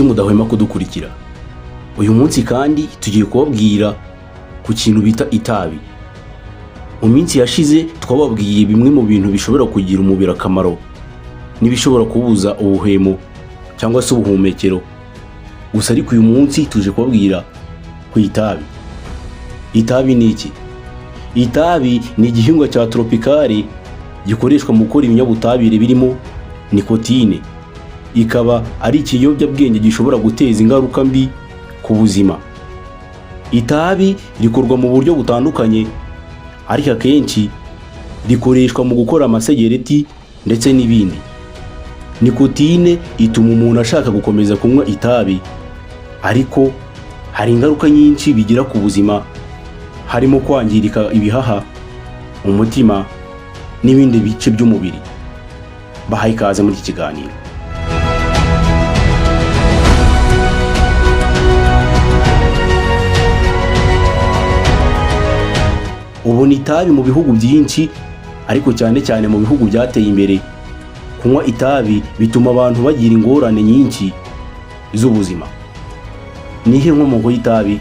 inshuti mudahwema kudukurikira. Uyu munsi kandi tugiye kubabwira ku kintu bita itabi. Mu minsi yashize twababwiye bimwe mu bintu bishobora kugira umubiri akamaro n'ibishobora kubuza ubuhemo cyangwa se ubuhumekero. Gusa ariko uyu munsi tuje kubabwira ku itabi. Itabi ni iki? Itabi ni igihingwa cya tropicale gikoreshwa mu gukora ibinyabutabire birimo nikotine. Ikaba ari ikiyobyabwenge gishobora guteza ingaruka mbi ku buzima. Itabi rikorwa mu buryo butandukanye, ariko akenshi rikoreshwa mu gukora amasegereti ndetse n'ibindi. Nikotine ituma umuntu ashaka gukomeza kunywa itabi, ariko hari ingaruka nyinshi bigira ku buzima, harimo kwangirika ibihaha, umutima n'ibindi bice by'umubiri. Bahaye ikaze muri iki kiganiro. Ubona itabi mu bihugu byinshi, ariko cyane cyane mu bihugu byateye imbere. Kunywa itabi bituma abantu bagira ingorane nyinshi z'ubuzima. Nihe nkomoko y'itabi?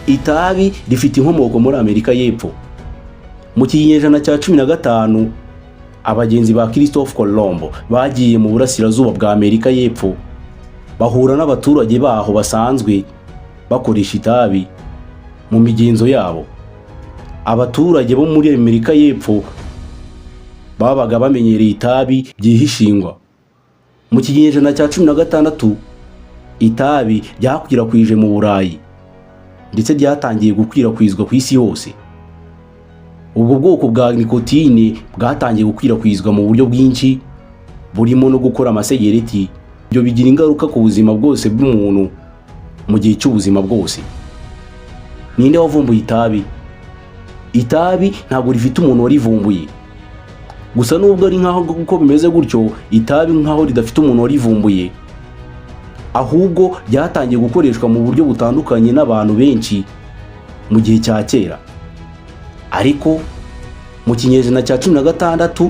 Itabi rifite inkomoko muri Amerika y'Epfo. Mu kinyejana cya 15, abagenzi ba Christophe Colomb bagiye mu burasirazuba bwa Amerika y'Epfo, bahura n'abaturage baho basanzwe bakoresha itabi mu migenzo yabo. Abaturage bo muri Amerika y'Epfo babaga bamenyereye itabi byihishingwa. Mu kinyejana cya 16, itabi ryakwirakwije mu Burayi ndetse ryatangiye gukwirakwizwa ku isi hose. Ubwo bwoko bwa nikotine bwatangiye gukwirakwizwa mu buryo bwinshi, burimo no gukora amasegereti. Ibyo bigira ingaruka ku buzima bwose bw'umuntu mu gihe cy'ubuzima bwose. Ninde wavumbuye itabi? Itabi ntabwo rifite umuntu warivumbuye. Gusa nubwo ari nkaho uko bimeze gutyo, itabi nkaho ridafite umuntu warivumbuye, ahubwo ryatangiye gukoreshwa mu buryo butandukanye n'abantu benshi mu gihe cya kera. Ariko mu kinyejana cya 16,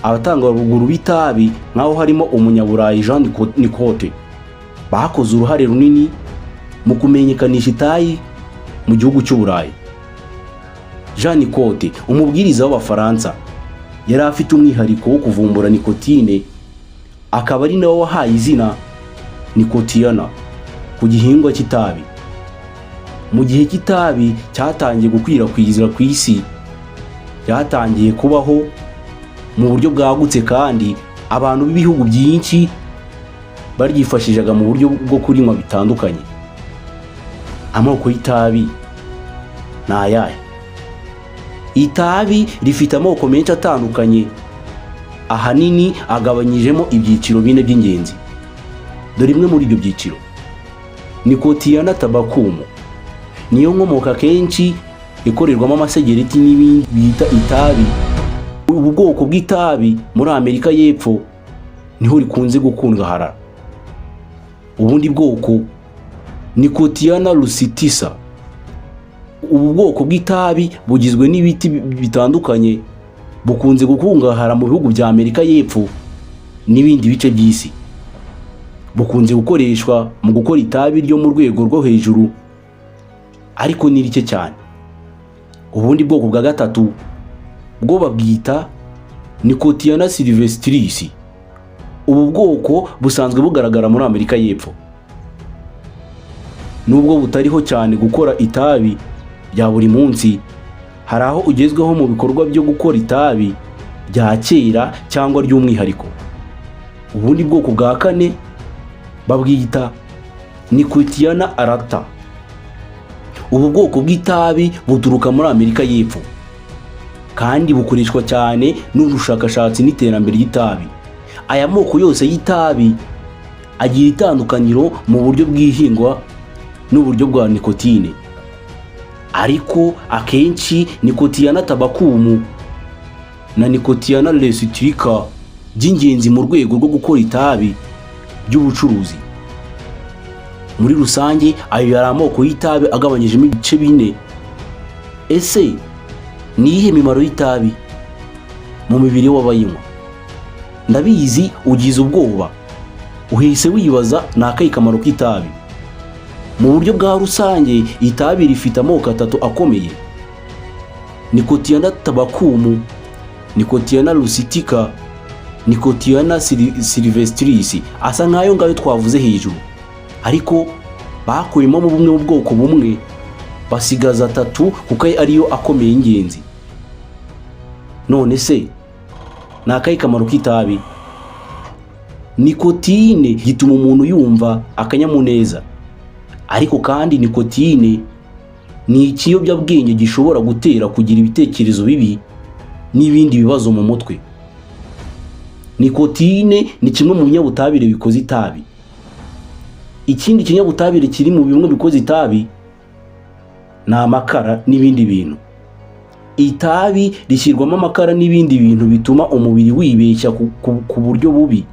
abatangaruguru b'itabi nkaho harimo umunyaburayi Jean Nicot bakoze uruhare runini mu kumenyekanisha itabi mu gihugu cy'Uburayi. Jean Nicot, umubwiriza w'Abafaransa, yari afite umwihariko wo kuvumbura nikotine, akaba ari nawe wahaye izina Nicotiana ku gihingwa cy'itabi. Mu gihe cy'itabi cyatangiye gukwirakwizwa ku isi, cyatangiye kubaho mu buryo bwagutse, kandi abantu b'ibihugu byinshi baryifashishaga mu buryo bwo kurinywa bitandukanye. Amoko y'itabi ni ayahe? Itabi rifite amoko menshi atandukanye, ahanini agabanyijemo ibyiciro 4 by'ingenzi. Dore imwe muri ibyo byiciro. Nicotiana tabacum niyo nkomoko akenshi ikorerwamo amasegereti n'ibindi bita itabi. Ubu bwoko bw'itabi muri Amerika y'Epfo niho rikunze gukundwahara. Ubundi bwoko Nicotiana rustictia. Ubu bwoko bw'itabi bugizwe n'ibiti bitandukanye, bukunze gukundwahara mu bihugu bya Amerika y'Epfo n'ibindi bice by'isi. Bukunze gukoreshwa mu gukora itabi ryo mu rwego rwo hejuru, ariko ni rike cyane. Ubundi bwoko bwa gatatu bwo babwita Nicotiana sylvestris. Ubu bwoko busanzwe bugaragara muri Amerika y'Epfo. Nubwo butariho cyane gukora itabi bya buri munsi, hari aho ugezweho mu bikorwa byo gukora itabi bya kera cyangwa ry'umwihariko. Ubundi bwoko bwa kane babwita Nicotiana arata. Ubu bwoko bw'itabi buturuka muri Amerika y'Epfo, kandi bukoreshwa cyane n'ubushakashatsi n'iterambere ry'itabi. Aya moko yose y'itabi agira itandukaniro mu buryo bw'ihingwa n'uburyo bwa nikotine, ariko akenshi Nicotiana tabacum na Nicotiana rustictia by'ingenzi mu rwego rwo gukora itabi by'ubucuruzi. Muri rusange ayo yari amoko y'itabi agabanyijemo ibice 4. Ese ni iyihe mimaro y'itabi mu mibiri w'abayinywa? Ndabizi ugize ubwoba, uhise wibaza ni akahe kamaro k'itabi? Mu buryo bwa rusange itabi rifite amoko atatu akomeye: Nicotiana tabacum, Nicotiana rustica, Nicotiana sylvestris. Asa nk'ayo ngayo twavuze hejuru, ariko bakuyemo mu bumwe mu bwoko bumwe basigaza atatu kuko ariyo akomeye y'ingenzi. None se ni akahe kamaro k'itabi? Nikotine gituma umuntu yumva akanyamuneza, ariko kandi nikotine ni ikiyobyabwenge gishobora gutera kugira ibitekerezo bibi n'ibindi bibazo mu mutwe. Nikotine ni kimwe mu binyabutabire bikoze itabi. Ikindi kinyabutabire kiri mu bimwe bikoze itabi ni amakara n'ibindi bintu. Itabi rishyirwamo amakara n'ibindi bintu bituma umubiri wibeshya ku buryo bubi,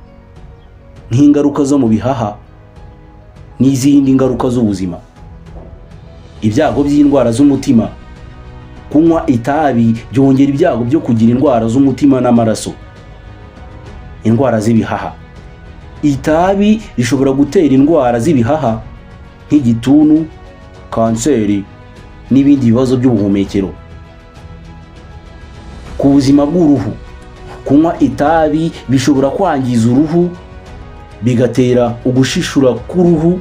nk'ingaruka zo mu bihaha n'izindi ngaruka z'ubuzima. Ibyago by'indwara z'umutima. Kunywa itabi byongera ibyago byo kugira indwara z'umutima n'amaraso. Indwara z'ibihaha. Itabi rishobora gutera indwara z'ibihaha nk'igituntu, kanseri n'ibindi bibazo by'ubuhumekero. Ku buzima bw'uruhu. Kunywa itabi bishobora kwangiza uruhu, bigatera ugushishura k'uruhu,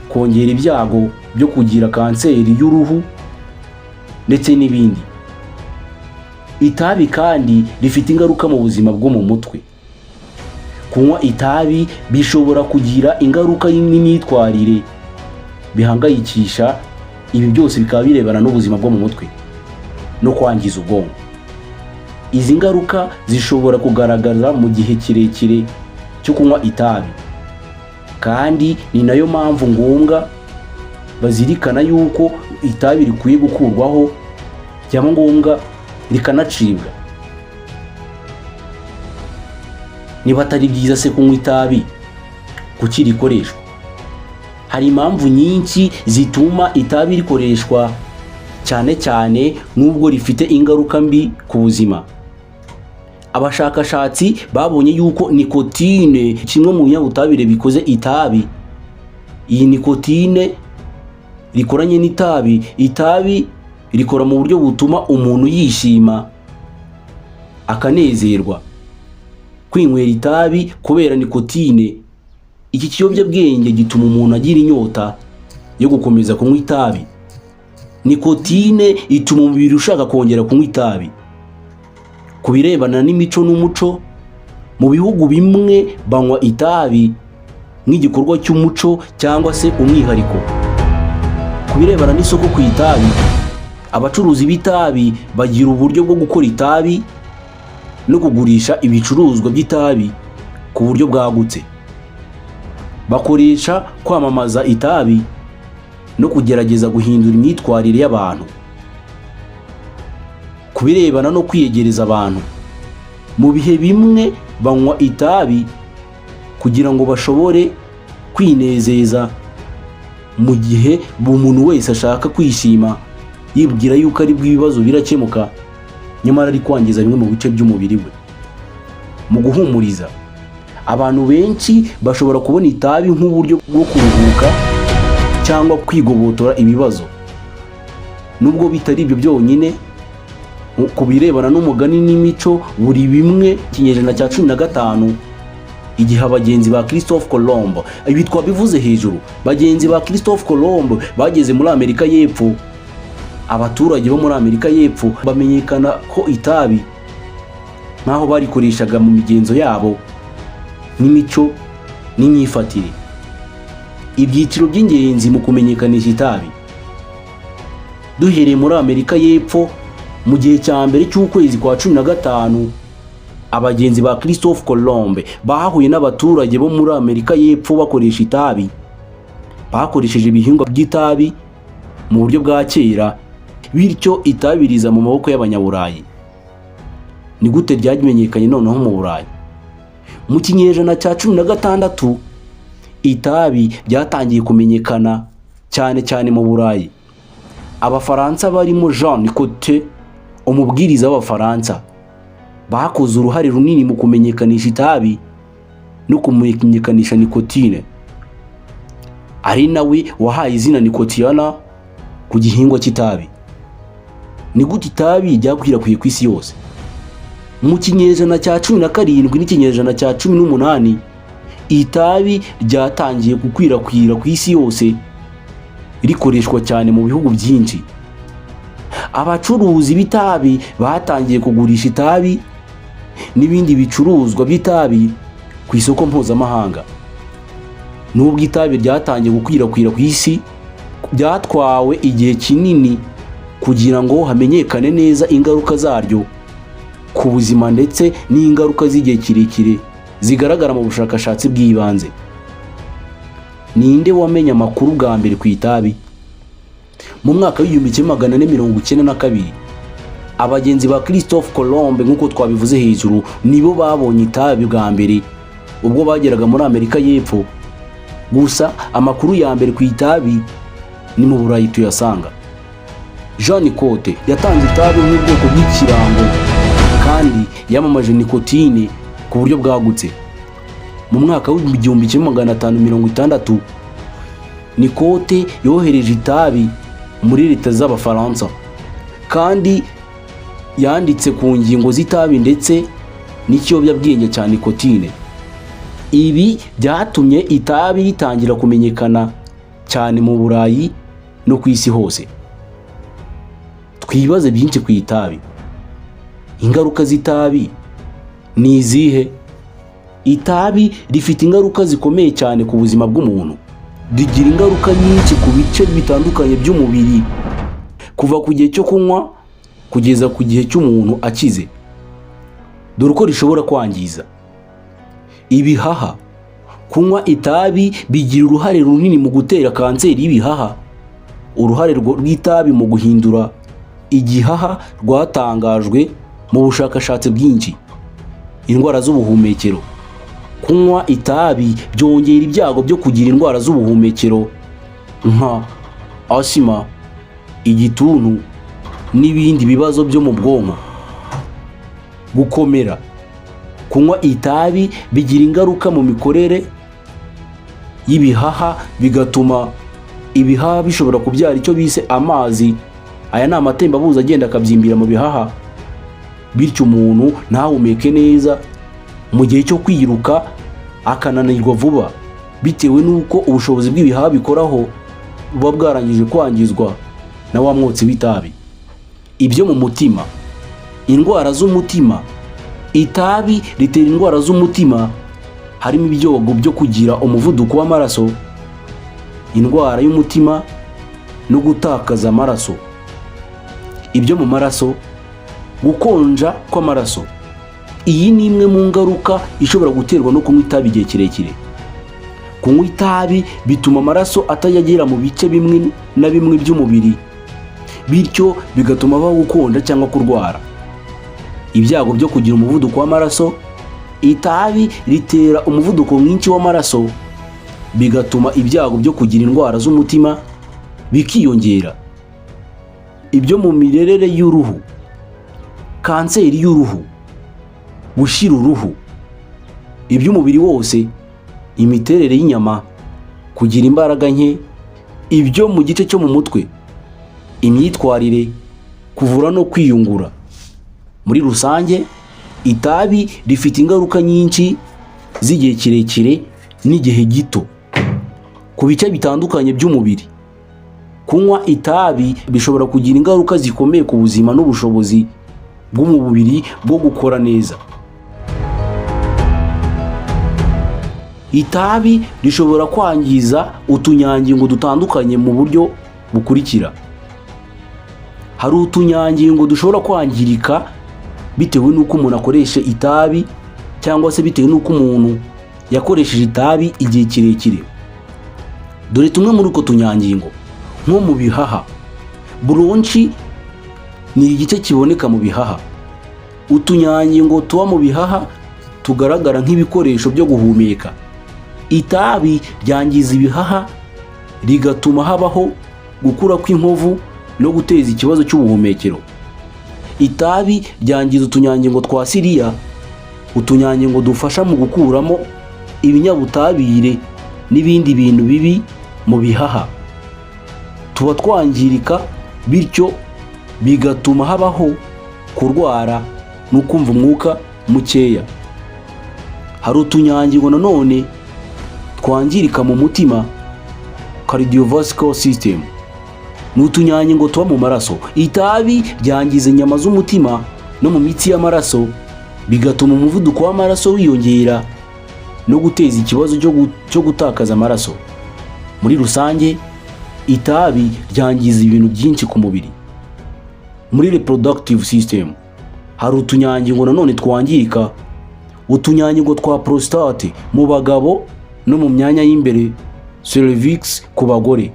kongera ibyago byo kugira kanseri y'uruhu ndetse n'ibindi. Itabi kandi rifite ingaruka mu buzima bwo mu mutwe. Kunywa itabi bishobora kugira ingaruka n'imyitwarire bihangayikisha. Ibi byose bikaba birebana n'ubuzima bwo mu mutwe no kwangiza ubwonko. Izi ngaruka zishobora kugaragara mu gihe kirekire cyo kunywa itabi, kandi ni nayo mpamvu ngombwa bazirikana yuko itabi rikwiye gukurwaho, byaba ngombwa rikanacibwa. Niba atari byiza se kunywa itabi, kuki rikoreshwa? Hari impamvu nyinshi zituma itabi rikoreshwa, cyane cyane nubwo rifite ingaruka mbi ku buzima. Abashakashatsi babonye yuko nikotine, kimwe mu binyabutabire bikoze itabi, iyi nikotine rikoranye n'itabi, itabi rikora mu buryo butuma umuntu yishima akanezerwa. Kwinywera itabi kubera nikotine, iki kiyobyabwenge gituma umuntu agira inyota yo gukomeza kunywa itabi. Nikotine ituma umubiri ushaka kongera kunywa itabi. Ku birebana n'imico n'umuco, mu bihugu bimwe banywa itabi nk'igikorwa cy'umuco cyangwa se umwihariko. Ku birebana n'isoko ku itabi, abacuruzi b'itabi bagira uburyo bwo gukora itabi no kugurisha ibicuruzwa by'itabi ku buryo bwagutse. Bakoresha kwamamaza itabi no kugerageza guhindura imyitwarire y'abantu. Ku birebana no kwiyegereza abantu, mu bihe bimwe banywa itabi kugira ngo bashobore kwinezeza, mu gihe umuntu wese ashaka kwishima yibwira yuko ari bw'ibibazo birakemuka, nyamara ari kwangiza bimwe mu bice by'umubiri we. Mu guhumuriza, abantu benshi bashobora kubona itabi nk'uburyo bwo kuruhuka cyangwa kwigobotora ibibazo. Nubwo bitari ibyo byonyine, ku birebana n'umugani n'imico, buri bimwe kinyejana cya 15, igihe abagenzi ba Christophe Colomb, ibi twabivuze hejuru, bagenzi ba Christophe Colomb bageze muri Amerika y'Epfo, abaturage bo muri Amerika y'Epfo bamenyekana ko itabi nkaho barikoreshaga mu migenzo yabo n'imico n'imyifatire. Ibyiciro by'ingenzi mu kumenyekanisha itabi. Duhereye muri Amerika y'Epfo, mu gihe cya mbere cy'ukwezi kwa 15, abagenzi ba Christophe Colomb bahuye n'abaturage bo muri Amerika y'Epfo bakoresha itabi. Bakoresheje ibihingwa by'itabi mu buryo bwa kera, bityo itabi riza mu maboko y'Abanyaburayi. Ni gute ryamenyekanye noneho mu Burayi? Mu kinyejana cya 16, itabi ryatangiye kumenyekana cyane cyane mu Burayi. Abafaransa barimo Jean Nicot, umubwiriza w'Abafaransa, bakoze uruhare runini mu kumenyekanisha itabi no kumenyekanisha nikotine, ari nawe wahaye izina nikotiana ku gihingwa cy'itabi. Ni gute itabi ryakwirakwiye ku isi yose? Mu kinyejana cya 17 n'ikinyejana cya 18 itabi ryatangiye gukwirakwira ku isi yose, rikoreshwa cyane mu bihugu byinshi. Abacuruzi b'itabi batangiye kugurisha itabi n'ibindi bicuruzwa by'itabi ku isoko mpuzamahanga. Nubwo itabi ryatangiye gukwirakwira ku isi, byatwawe igihe kinini kugira ngo hamenyekane neza ingaruka zaryo ku buzima ndetse n'ingaruka z'igihe kirekire zigaragara mu bushakashatsi bw'ibanze. Ninde wamenye amakuru bwa mbere ku itabi? Mu mwaka w'1492 abagenzi ba Christophe Colomb, nk'uko twabivuze hejuru, nibo babonye itabi bwa mbere ubwo bageraga muri Amerika y'Epfo. Gusa amakuru ya mbere ku itabi ni mu Burayi tuyasanga. Jean Nicot yatanze itabi nk'ubwoko bw'ikirango kandi yamamaje nikotine ku buryo bwagutse. Mu mwaka w'1560 Nicot yohereje itabi muri leta z'Abafaransa kandi yanditse ku ngingo z'itabi ndetse n'ikiyobyabwenge cya nikotine. Ibi byatumye itabi ritangira kumenyekana cyane mu Burayi no ku isi hose. Twibaze byinshi ku itabi. Ingaruka z'itabi ni izihe? Itabi rifite ingaruka zikomeye cyane ku buzima bw'umuntu. Rigira ingaruka nyinshi ku bice bitandukanye by'umubiri, kuva ku gihe cyo kunywa kugeza ku gihe cy'umuntu akize. Dore uko rishobora kwangiza ibihaha. Kunywa itabi bigira uruhare runini mu gutera kanseri y'ibihaha. Uruhare rw'itabi mu guhindura igihaha rwatangajwe mu bushakashatsi bwinshi. Indwara z'ubuhumekero. Kunywa itabi byongera ibyago byo kugira indwara z'ubuhumekero nka asima, igituntu n'ibindi bibazo byo mu bwonko. Gukomera. Kunywa itabi bigira ingaruka mu mikorere y'ibihaha, bigatuma ibihaha bishobora kubyara icyo bise amazi. Aya ni amatembabuzi agenda akabyimbira mu bihaha, bityo umuntu ntahumeke neza. Mu gihe cyo kwiruka akananirwa vuba bitewe n'uko ubushobozi bw'ibihaha bikoraho buba bwarangije kwangizwa na wa mwotsi w'itabi. Ibyo mu mutima. Indwara z'umutima. Itabi ritera indwara z'umutima, harimo ibyago byo kugira umuvuduko w'amaraso, indwara y'umutima no gutakaza amaraso. Ibyo mu maraso. Gukonja kw'amaraso. Iyi ni imwe mu ngaruka ishobora guterwa no kunywa itabi igihe kirekire. Kunywa itabi bituma amaraso atayagera mu bice bimwe na bimwe by'umubiri, bityo bigatuma habaho gukonja cyangwa kurwara. Ibyago byo kugira umuvuduko w'amaraso. Itabi ritera umuvuduko mwinshi w'amaraso, bigatuma ibyago byo kugira indwara z'umutima bikiyongera. Ibyo mu mirerere y'uruhu. Kanseri y'uruhu, gushira uruhu, iby'umubiri wose, imiterere y'inyama, kugira imbaraga nke, ibyo mu gice cyo mu mutwe, imyitwarire, kuvura no kwiyungura. Muri rusange, itabi rifite ingaruka nyinshi z'igihe kirekire n'igihe gito ku bice bitandukanye by'umubiri. Kunywa itabi bishobora kugira ingaruka zikomeye ku buzima n'ubushobozi bw'umubiri bwo gukora neza. Itabi rishobora kwangiza utunyangingo dutandukanye mu buryo bukurikira. Hari utunyangingo dushobora kwangirika bitewe n'uko umuntu akoresha itabi, cyangwa se bitewe n'uko umuntu yakoresheje itabi igihe kirekire. Dore tumwe muri uko tunyangingo. Nko mu bihaha. Bronchi ni igice kiboneka mu bihaha. Utunyangingo tuba mu bihaha tugaragara nk'ibikoresho byo guhumeka. Itabi ryangiza ibihaha, rigatuma habaho gukura kw'inkovu no guteza ikibazo cy'ubuhumekero. itabi ryangiza utunyangingo twa siriya, utunyangingo dufasha mu gukuramo ibinyabutabire n'ibindi bintu bibi mu bihaha. Tuba twangirika, bityo bigatuma habaho kurwara no kumva umwuka mukeya. Hari utunyangingo nanone twangirika mu mutima, cardiovascular system, ni utunyangingo tuba mu maraso. Itabi ryangiza inyama z'umutima no mu mitsi y'amaraso, bigatuma umuvuduko w'amaraso wiyongera no guteza ikibazo cyo gutakaza amaraso. Muri rusange, itabi ryangiza ibintu byinshi ku mubiri. Muri reproductive system hari utunyangingo nanone twangirika, utunyangingo twa prostate mu bagabo no mu myanya y'imbere, cervix ku bagore.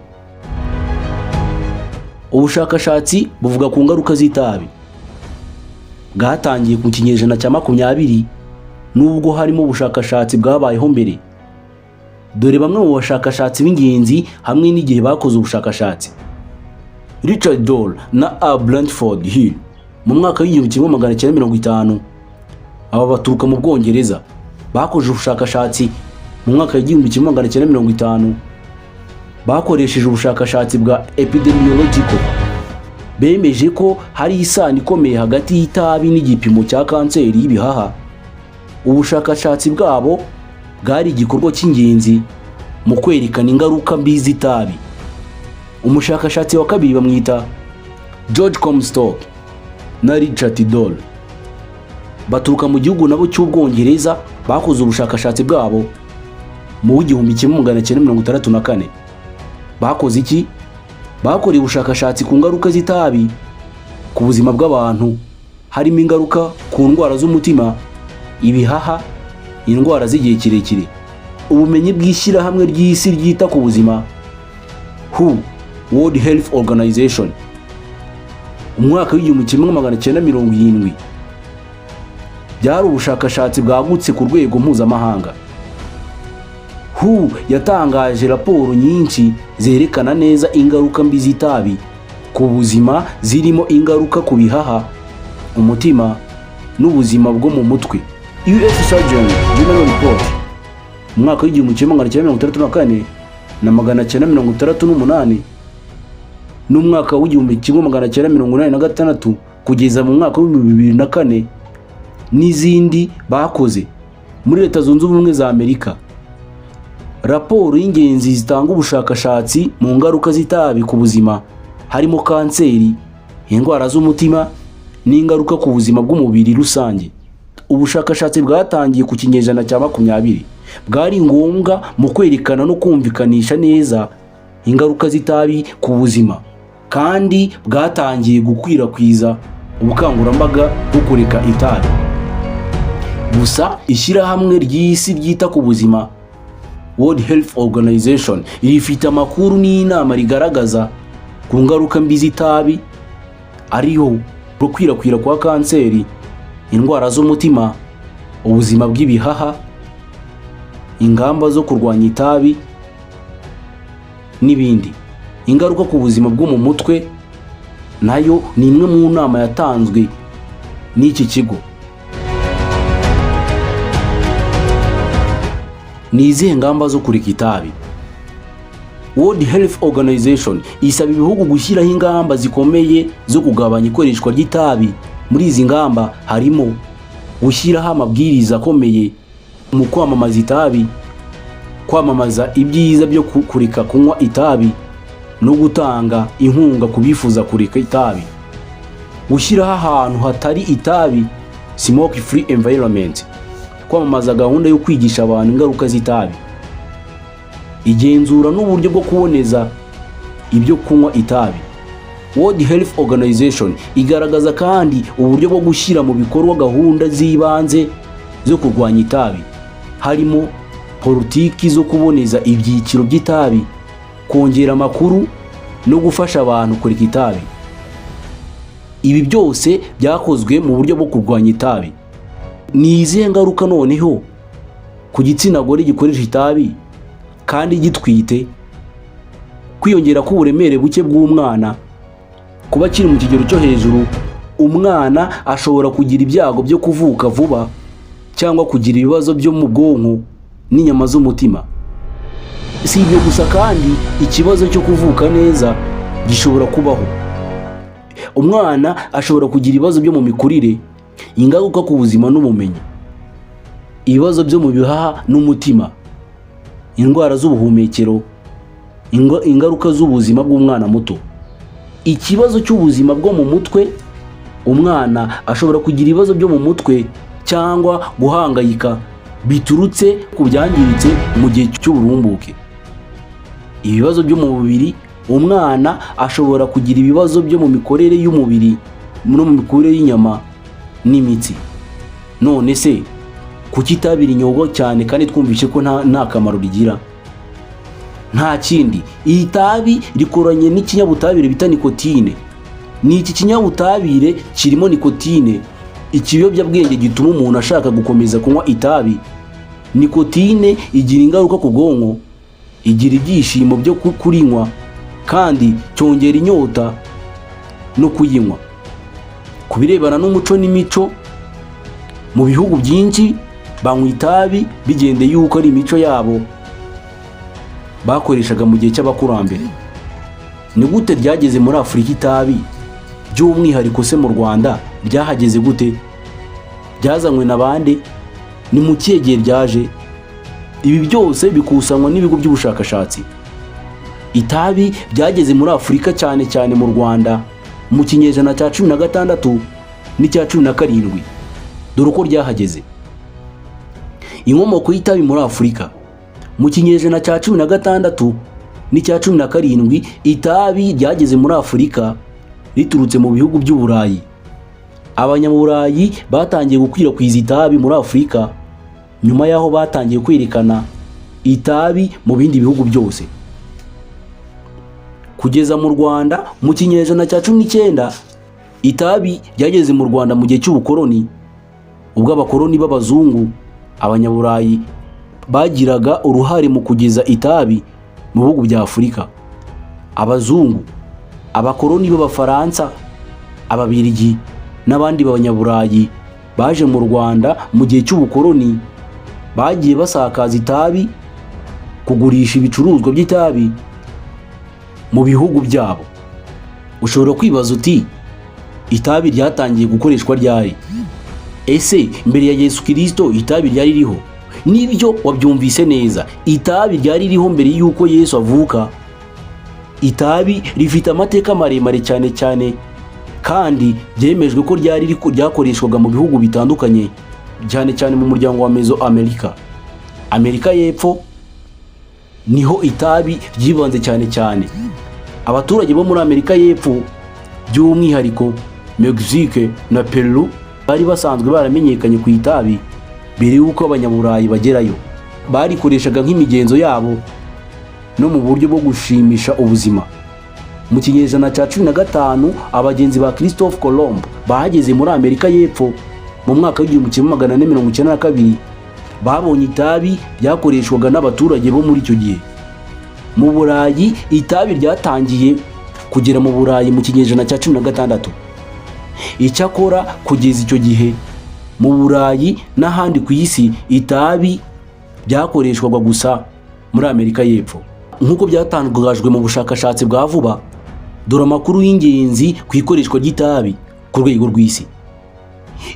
Ubushakashatsi buvuga ku ngaruka z'itabi bwatangiye ku kinyejana cya 20, nubwo harimo ubushakashatsi bwabayeho mbere. Dore bamwe mu bashakashatsi b'ingenzi hamwe n'igihe bakoze ubushakashatsi. Richard Doll na A. Brantford Hill mu mwaka w'1950, aba baturuka mu Bwongereza, bakoze ubushakashatsi mu mwaka w'1950. Bakoresheje ubushakashatsi bwa epidemiological, bemeje ko hari isano ikomeye hagati y'itabi n'igipimo cya kanseri y'ibihaha. Ubushakashatsi bwabo bwari igikorwa cy'ingenzi mu kwerekana ingaruka mbi z'itabi. Umushakashatsi wa kabiri bamwita George Comstock na Richard Doll, baturuka mu gihugu nabo cy'Ubwongereza, bakoze ubushakashatsi bwabo mu 1964. Bakoze iki? Bakoreye ubushakashatsi ku ngaruka z'itabi ku buzima bw'abantu, harimo ingaruka ku ndwara z'umutima, ibihaha, indwara z'igihe kirekire. Ubumenyi bw'ishyirahamwe ry'isi ryita ku buzima WHO, World Health Organization, umwaka w'1970, byari ubushakashatsi bwagutse ku rwego mpuzamahanga. WHO yatangaje raporo nyinshi zerekana neza ingaruka mbi z'itabi ku buzima, zirimo ingaruka ku bihaha, umutima n'ubuzima bwo mu mutwe. US Surgeon General Report mu mwaka w'1964 na 1968 n'umwaka w'1986 kugeza mu mwaka w'2004 n'izindi bakoze muri Leta Zunze Ubumwe za Amerika. Raporo y'ingenzi zitanga ubushakashatsi mu ngaruka z'itabi ku buzima harimo kanseri, indwara z'umutima n'ingaruka ku buzima bw'umubiri rusange. Ubushakashatsi bwatangiye ku kinyejana cya 20, bwari ngombwa mu kwerekana no kumvikanisha neza ingaruka z'itabi ku buzima, kandi bwatangiye gukwirakwiza ubukangurambaga bwo kureka itabi. Gusa ishyirahamwe ry'isi ryita ku buzima World Health Organization rifite amakuru n'inama rigaragaza ku ngaruka mbi z'itabi, ariho gukwirakwira kwa kanseri, indwara z'umutima, ubuzima bw'ibihaha, ingamba zo kurwanya itabi n'ibindi. Ingaruka ku buzima bwo mu mutwe nayo ni imwe mu nama yatanzwe n'iki kigo. Ni izihe ngamba zo kureka itabi? World Health Organization isaba ibihugu gushyiraho ingamba zikomeye zo kugabanya ikoreshwa ry'itabi. Muri izi ngamba harimo gushyiraho amabwiriza akomeye mu kwamamaza itabi, kwamamaza ibyiza byo kureka kunywa itabi, no gutanga inkunga ku bifuza kureka itabi. Gushyiraho ahantu hatari itabi, smoke free environment, kwamamaza gahunda yo kwigisha abantu ingaruka z'itabi. Igenzura n'uburyo bwo kuboneza ibyo kunywa itabi. World Health Organization igaragaza kandi uburyo bwo gushyira mu bikorwa gahunda z'ibanze zo kurwanya itabi, harimo politiki zo kuboneza ibyiciro by'itabi, kongera amakuru no gufasha abantu kureka itabi. Ibi byose byakozwe mu buryo bwo kurwanya itabi. Ni izihe ngaruka noneho ku gitsina gore gikoresha itabi kandi gitwite? Kwiyongera k'uburemere buke bw'umwana, kuba kiri mu kigero cyo hejuru umwana ashobora kugira ibyago byo kuvuka vuba cyangwa kugira ibibazo byo mu bwonko n'inyama z'umutima. Si ibyo gusa kandi ikibazo cyo kuvuka neza gishobora kubaho. Umwana ashobora kugira ibibazo byo mu mikurire, ingaruka ku buzima n'ubumenyi, ibibazo byo mu bihaha n'umutima, indwara z'ubuhumekero, ingaruka z'ubuzima bw'umwana muto. Ikibazo cy'ubuzima bwo mu mutwe, umwana ashobora kugira ibibazo byo mu mutwe cyangwa guhangayika biturutse ku byangiritse mu gihe cy'uburumbuke. Ibibazo byo mu mubiri, umwana ashobora kugira ibibazo byo mu mikorere y'umubiri no mu mikurire y'inyama n'imitsi. None se kuki itabi rinyobwa cyane kandi twumvishe ko nta kamaro rigira? Nta kindi, iri tabi rikoranye n'ikinyabutabire bita nikotine. Ni iki kinyabutabire kirimo nikotine, ikiyobyabwenge gituma umuntu ashaka gukomeza kunywa itabi. Nikotine igira ingaruka ku bwonko, igira ibyishimo byo kurinywa, kandi cyongera inyota no kuyinywa. Ku birebana n'umuco n'imico, mu bihugu byinshi banywa itabi bigendeye yuko ari imico yabo bakoreshaga mu gihe cy'abakurambere. Ni gute ryageze muri Afurika itabi? By'umwihariko se mu Rwanda ryahageze gute? Byazanywe na bande? Ni mu kihe gihe ryaje? Ibi byose bikusanywa n'ibigo by'ubushakashatsi. Itabi byageze muri Afurika cyane cyane mu Rwanda mu kinyejana cya 16 n'icya 17. Dore uko ryahageze. Inkomoko y'itabi muri Afurika: mu kinyejana cya 16 n'icya 17, itabi ryageze muri Afurika riturutse mu bihugu by'Uburayi. Abanyaburayi batangiye gukwirakwiza itabi muri Afurika nyuma y'aho batangiye kwerekana itabi mu bindi bihugu byose. Kugeza mu Rwanda mu kinyejana cya 19, itabi ryageze mu Rwanda mu gihe cy'ubukoloni, ubwo abakoloni b'abazungu, abanyaburayi, bagiraga uruhare mu kugeza itabi mu bihugu bya Afurika. Abazungu, abakoloni b'Abafaransa, Ababiligi n'abandi b'Abanyaburayi baje mu Rwanda mu gihe cy'ubukoloni bagiye basakaza itabi, kugurisha ibicuruzwa by'itabi mu bihugu byabo. Ushobora kwibaza uti, itabi ryatangiye gukoreshwa ryari? Ese mbere ya Yesu Kristo itabi ryari ririho? Nibyo, wabyumvise neza, itabi ryari ririho mbere y'uko Yesu avuka. Itabi rifite amateka maremare cyane cyane, kandi byemejwe ko ryakoreshwaga mu bihugu bitandukanye, cyane cyane mu muryango wa Mesoamerika. Amerika y'Epfo niho itabi ryibanze cyane cyane. Abaturage bo muri Amerika y'Epfo, by'umwihariko Mexique na Peru, bari basanzwe baramenyekanye ku itabi mbere y'uko Abanyaburayi bagerayo. Barikoreshaga nk'imigenzo yabo no mu buryo bwo gushimisha ubuzima. Mu kinyejana cya 15, abagenzi ba Christophe Colomb bahageze muri Amerika y'Epfo mu mwaka w'1492, babonye itabi ryakoreshwaga n'abaturage bo muri icyo gihe. Mu Burayi itabi ryatangiye kugera mu Burayi mu kinyejana cya 16. Icyakora kugeza icyo gihe mu Burayi n'ahandi ku isi itabi byakoreshwaga gusa muri Amerika y'Epfo. Nk'uko byatangajwe mu bushakashatsi bwa vuba, dore amakuru y'ingenzi ku ikoreshwa ry'itabi ku rwego rw'isi.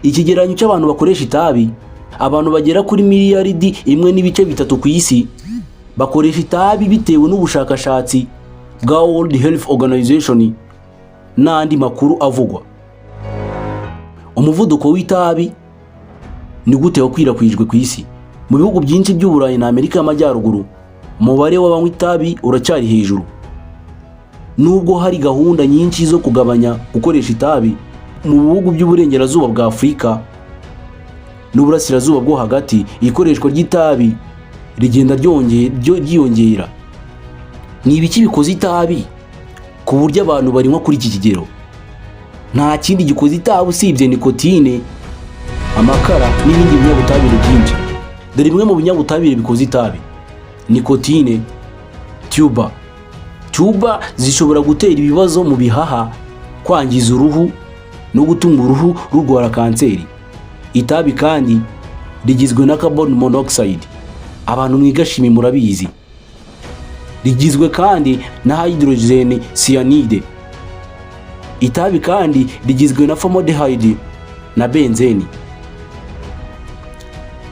Ikigereranyo cy'abantu bakoresha itabi, abantu bagera kuri miliyaridi 1.3 ku isi bakoresha itabi bitewe n'ubushakashatsi bwa World Health Organization n'andi makuru avugwa. Umuvuduko w'itabi ni gute wakwirakwijwe ku isi? Mu bihugu byinshi by'Uburayi na Amerika y'Amajyaruguru, umubare w'abanywa itabi uracyari hejuru. Nubwo hari gahunda nyinshi zo kugabanya gukoresha itabi, mu bihugu by'uburengerazuba bwa Afurika n'uburasirazuba bwo hagati, ikoreshwa ry'itabi rigenda ryiyongera. Ni ibiki bikoze itabi ku buryo abantu barinywa kuri iki kigero? Nta kindi gikoze itabi usibye nikotine, amakara n'ibindi binyabutabire byinshi. Dore bimwe mu binyabutabire bikoze itabi: nikotine, tuba zishobora gutera ibibazo mu bihaha, kwangiza uruhu no gutuma uruhu rurwara kanseri. Itabi kandi rigizwe na carbon monoxide, abantu mwiga shimi murabizi. Rigizwe kandi na hydrogen cyanide. Itabi kandi rigizwe na formaldehyde na benzene.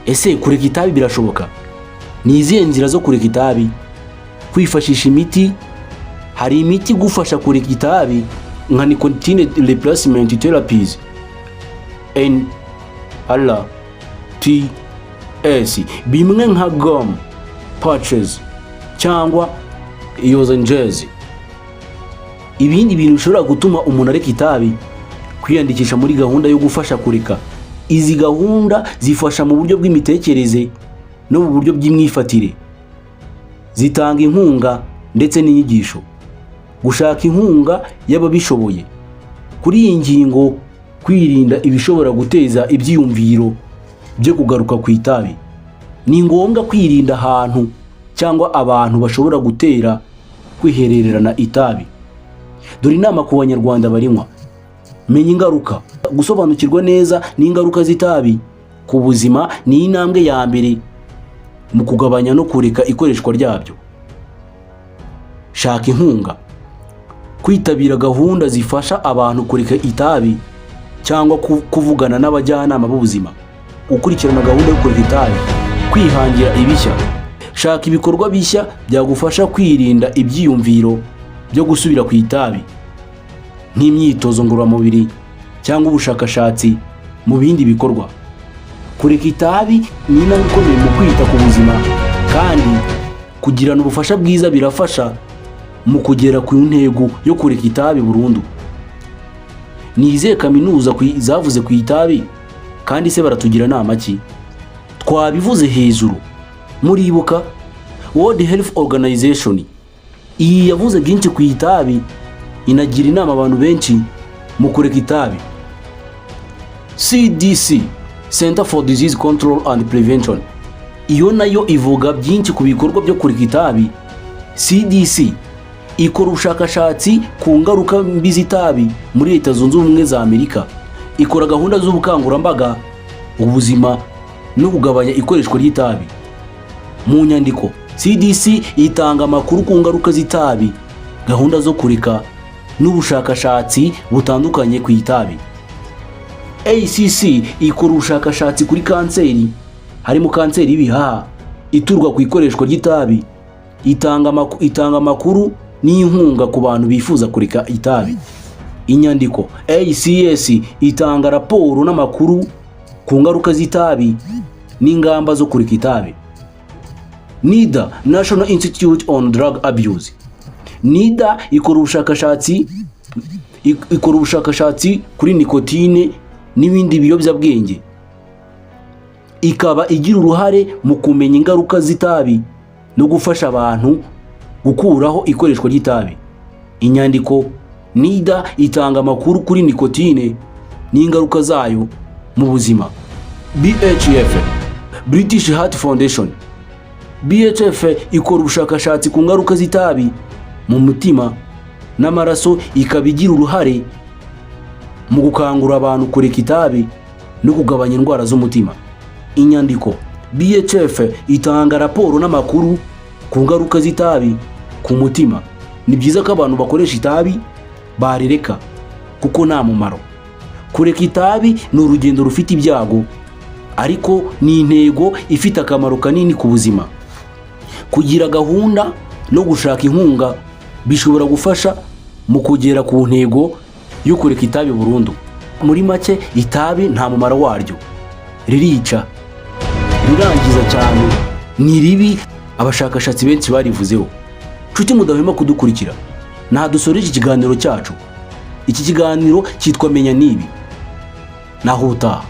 Ese kureka itabi birashoboka? Ni izihe nzira zo kureka itabi? Kwifashisha imiti. Hari imiti gufasha kureka itabi nka nicotine replacement therapies NRTS, bimwe nka gum patches cyangwa lozenges. Ibindi bintu bishobora gutuma umuntu areka itabi: kwiyandikisha muri gahunda yo gufasha kureka. Izi gahunda zifasha mu buryo bw'imitekerereze no mu buryo bw'imyifatire. Zitanga inkunga ndetse n'inyigisho. Gushaka inkunga y'ababishoboye. Kuri iyi ngingo, kwirinda ibishobora guteza ibyiyumviro byo kugaruka ku itabi. Ni ngombwa kwirinda ahantu cyangwa abantu bashobora gutera kwihererana itabi. Dore inama ku banyarwanda barinywa: menya ingaruka. Gusobanukirwa neza n'ingaruka z'itabi ku buzima ni intambwe ya mbere mu kugabanya no kureka ikoreshwa ryabyo. Shaka inkunga. Kwitabira gahunda zifasha abantu kureka itabi cyangwa kuvugana n'abajyanama b'ubuzima. Gukurikirana gahunda yo kureka itabi. Kwihangira ibishya. Shaka ibikorwa bishya byagufasha kwirinda ibyiyumviro byo gusubira ku itabi, nk'imyitozo ngororamubiri cyangwa ubushakashatsi mu bindi bikorwa. Kureka itabi ni intambwe ikomeye mu kwita ku buzima, kandi kugirana ubufasha bwiza birafasha mu kugera ku ntego yo kureka itabi burundu. Ni izihe kaminuza zavuze ku itabi, kandi se baratugira nama ki? Twabivuze hejuru. Muribuka World Health Organization iyi yavuze byinshi ku itabi, inagira inama abantu benshi mu kureka itabi. CDC, Center for Disease Control and Prevention, iyo nayo ivuga byinshi ku bikorwa byo kureka itabi. CDC ikora ubushakashatsi ku ngaruka mbi z'itabi muri Leta Zunze Ubumwe za Amerika. Ikora gahunda z'ubukangurambaga, ubuzima no kugabanya ikoreshwa ry'itabi. Mu nyandiko, CDC itanga amakuru ku ngaruka z'itabi, gahunda zo kureka n'ubushakashatsi butandukanye ku itabi. ACC ikora ubushakashatsi kuri kanseri, harimo kanseri y'ibihaha iturwa ku ikoreshwa ry'itabi. Itanga amakuru n'inkunga ku bantu bifuza kureka itabi. Inyandiko, ACS itanga raporo n'amakuru ku ngaruka z'itabi n'ingamba zo kureka itabi. NIDA, National Institute on Drug Abuse. NIDA ikora ubushakashatsi kuri nikotine n'ibindi biyobyabwenge. Ikaba igira uruhare mu kumenya ingaruka z'itabi no gufasha abantu gukuraho ikoreshwa ry'itabi. Inyandiko, NIDA itanga amakuru kuri nikotine n'ingaruka zayo mu buzima. BHF, British Heart Foundation. BHF ikora ubushakashatsi ku ngaruka z'itabi mu mutima n'amaraso, ikaba igira uruhare mu gukangurira abantu kureka itabi no kugabanya indwara z'umutima. Inyandiko, BHF itanga raporo n'amakuru ku ngaruka z'itabi ku mutima. Ni byiza ko abantu bakoresha itabi barireka kuko nta mumaro. Kureka itabi ni urugendo rufite ibyago, ariko ni intego ifite akamaro kanini ku buzima. Kugira gahunda no gushaka inkunga bishobora gufasha mu kugera ku ntego yo kureka itabi burundu. Muri make, itabi nta mumaro waryo. Ririca, rirangiza cyane, ni ribi, abashakashatsi benshi barivuzeho. Nshuti mudahwema kudukurikira, nahadusoreje ikiganiro cyacu. Iki kiganiro cyitwa Menya Nibi. Naho utaha.